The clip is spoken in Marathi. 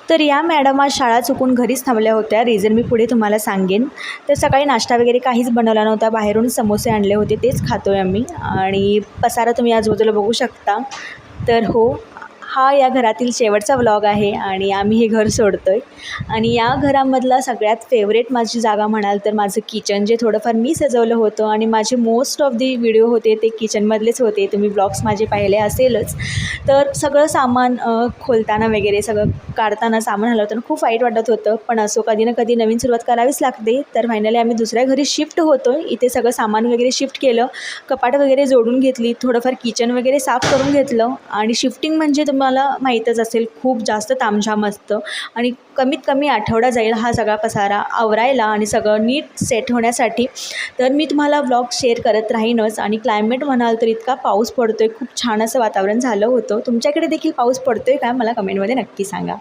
तर या मॅडम आज शाळा चुकून घरीच थांबल्या होत्या. रिझन मी पुढे तुम्हाला सांगेन. तर सकाळी नाश्ता वगैरे काहीच बनवला नव्हता. बाहेरून समोसे आणले होते, तेच खातोय आम्ही. आणि पसारा तुम्ही आजूबाजूला बघू शकता. तर हो, हा या घरातील शेवटचा व्लॉग आहे आणि आम्ही हे घर सोडतोय. आणि या घरामधला सगळ्यात फेवरेट माझी जागा म्हणाल तर माझं किचन, जे थोडंफार मी सजवलं होतं आणि माझे मोस्ट ऑफ दी व्हिडिओ होते ते किचनमधलेच होते. तुम्ही ब्लॉग्स माझे पाहिले असेलच. तर सगळं सामान खोलताना वगैरे, सगळं काढताना, सामान हलवताना खूप वाईट वाटत होतं. पण असो, कधी ना कधी नवीन सुरुवात करावीच लागते. तर फायनली आम्ही दुसऱ्या घरी शिफ्ट होतो आहे. इथे सगळं सामान वगैरे शिफ्ट केलं, कपाट वगैरे जोडून घेतली, थोडंफार किचन वगैरे साफ करून घेतलं. आणि शिफ्टिंग म्हणजे तुम्हाला माहीतच असेल, खूप जास्त तामझाम असतं आणि कमीत कमी आठवडा जाईल हा सगळा पसारा आवरायला आणि सगळं नीट सेट होण्यासाठी. तर मी तुम्हाला व्लॉग शेअर करत राहीनच. आणि क्लायमेट म्हणाल तर इतका पाऊस पडतो आहे, खूप छान असं वातावरण झालं होतं. तुमच्याकडे देखील पाऊस पडतो आहे का? मला कमेंटमध्ये नक्की सांगा.